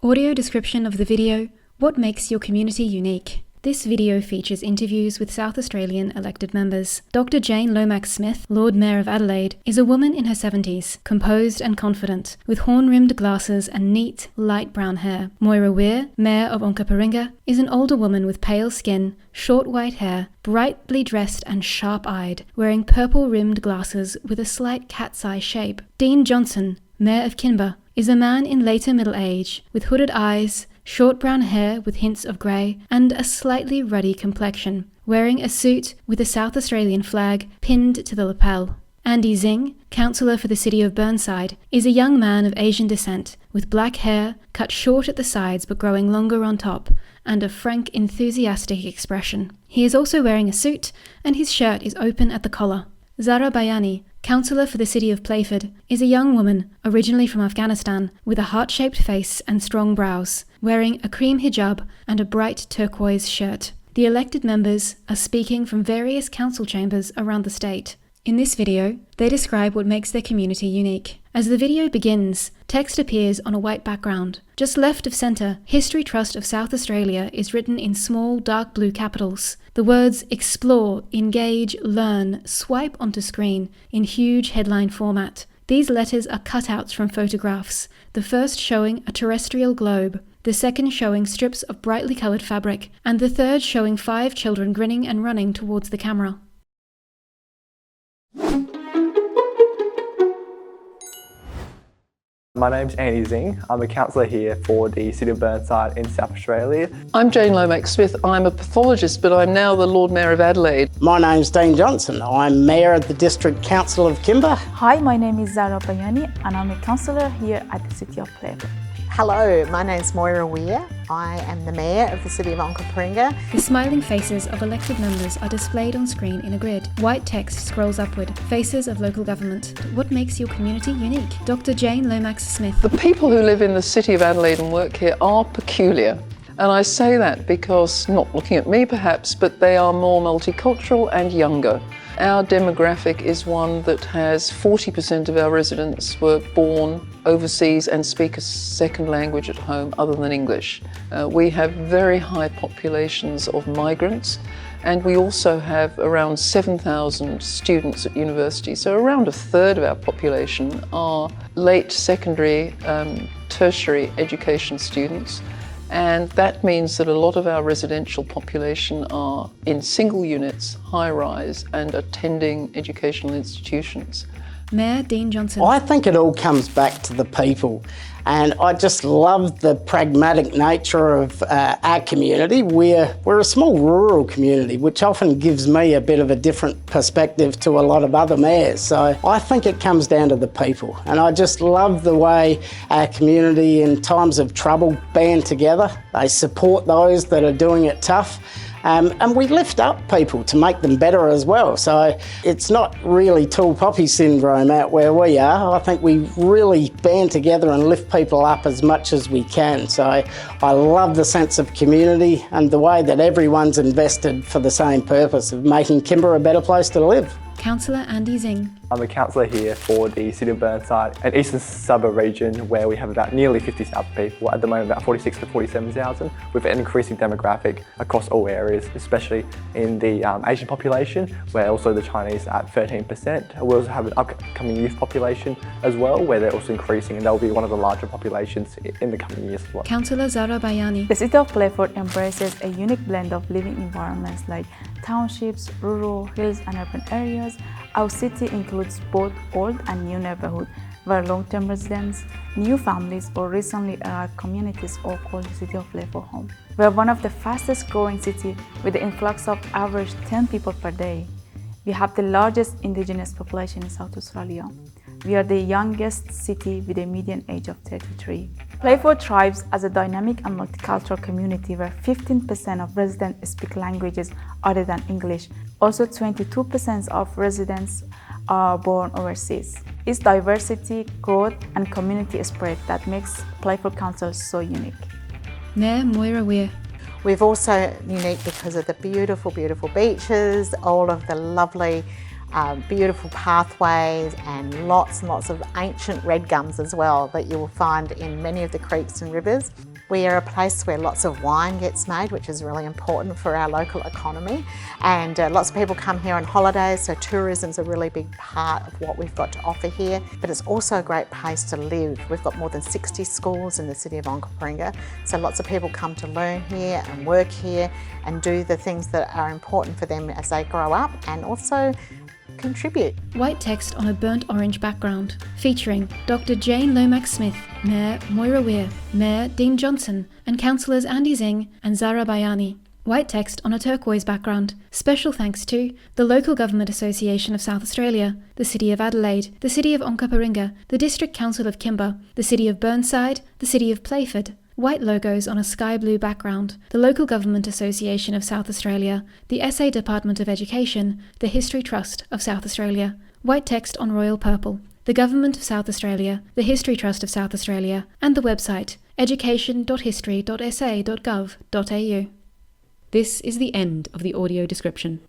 Audio description of the video, What Makes Your Community Unique? This video features interviews with South Australian elected members. Dr. Jane Lomax-Smith, Lord Mayor of Adelaide, is a woman in her 70s, composed and confident, with horn-rimmed glasses and neat, light brown hair. Moira Weir, Mayor of Onkaparinga, is an older woman with pale skin, short white hair, brightly dressed and sharp-eyed, wearing purple-rimmed glasses with a slight cat's eye shape. Dean Johnson, Mayor of Kinba, is a man in later middle age, with hooded eyes, short brown hair with hints of grey, and a slightly ruddy complexion, wearing a suit with a South Australian flag pinned to the lapel. Andy Zing, councillor for the city of Burnside, is a young man of Asian descent, with black hair, cut short at the sides but growing longer on top, and a frank, enthusiastic expression. He is also wearing a suit, and his shirt is open at the collar. Zara Bayani, councillor for the city of Playford, is a young woman, originally from Afghanistan, with a heart-shaped face and strong brows, wearing a cream hijab and a bright turquoise shirt. The elected members are speaking from various council chambers around the state. In this video, they describe what makes their community unique. As the video begins, text appears on a white background. Just left of centre, History Trust of South Australia is written in small dark blue capitals. The words explore, engage, learn swipe onto screen in huge headline format. These letters are cutouts from photographs, the first showing a terrestrial globe, the second showing strips of brightly coloured fabric, and the third showing 5 children grinning and running towards the camera. My name's Andy Zing. I'm a councillor here for the City of Burnside in South Australia. I'm Jane Lomax-Smith. I'm a pathologist, but I'm now the Lord Mayor of Adelaide. My name's Dean Johnson. I'm Mayor of the District Council of Kimba. Hi, my name is Zara Bayani and I'm a councillor here at the City of Playford. Hello, my name's Moira Weir. I am the Mayor of the City of Onkaparinga. The smiling faces of elected members are displayed on screen in a grid. White text scrolls upward. Faces of local government. What makes your community unique? Dr. Jane Lomax-Smith. The people who live in the City of Adelaide and work here are peculiar. And I say that because, not looking at me perhaps, but they are more multicultural and younger. Our demographic is one that has 40% of our residents were born overseas and speak a second language at home other than English. We have very high populations of migrants, and we also have around 7,000 students at university. So around a third of our population are late secondary, tertiary education students. And that means that a lot of our residential population are in single units, high-rise, and attending educational institutions. Mayor Dean Johnson. I think it all comes back to the people, and I just love the pragmatic nature of our community. We're a small rural community, which often gives me a bit of a different perspective to a lot of other mayors. So I think it comes down to the people, and I just love the way our community in times of trouble band together. They support those that are doing it tough. And we lift up people to make them better as well. So it's not really tall poppy syndrome out where we are. I think we really band together and lift people up as much as we can. So I love the sense of community and the way that everyone's invested for the same purpose of making Kimba a better place to live. Councillor Andy Zing. I'm a councillor here for the City of Burnside, an eastern suburb region where we have about nearly 50,000 people, at the moment about 46 to 47,000, with an increasing demographic across all areas, especially in the Asian population, where also the Chinese are at 13%. We also have an upcoming youth population as well, where they're also increasing, and they'll be one of the larger populations in the coming years as well. Councillor Zara Bayani. The City of Playford embraces a unique blend of living environments like townships, rural, hills and urban areas. Our city includes both old and new neighborhoods, where long-term residents, new families or recently arrived communities all call the City of Playford home. We are one of the fastest growing cities with an influx of average 10 people per day. We have the largest Indigenous population in South Australia. We are the youngest city with a median age of 33. Playford thrives as a dynamic and multicultural community where 15% of residents speak languages other than English. Also, 22% of residents are born overseas. It's diversity, growth, and community spirit that makes Playford Council so unique. Mayor Moira Weir. We're also unique because of the beautiful, beautiful beaches, all of the lovely beautiful pathways and lots of ancient red gums as well that you will find in many of the creeks and rivers. We are a place where lots of wine gets made, which is really important for our local economy. And lots of people come here on holidays, so tourism's a really big part of what we've got to offer here. But it's also a great place to live. We've got more than 60 schools in the city of Onkaparinga, so lots of people come to learn here and work here and do the things that are important for them as they grow up and also contribute. White text on a burnt orange background, featuring Dr. Jane Lomax-Smith, Mayor Moira Weir, Mayor Dean Johnson, and councillors Andy Zing and Zara Bayani. White text on a turquoise background. Special thanks to the Local Government Association of South Australia, the City of Adelaide, the City of Onkaparinga, the District Council of Kimber, the City of Burnside, the City of Playford. White logos on a sky blue background, the Local Government Association of South Australia, the SA Department of Education, the History Trust of South Australia. White text on royal purple, the Government of South Australia, the History Trust of South Australia, and the website education.history.sa.gov.au. This is the end of the audio description.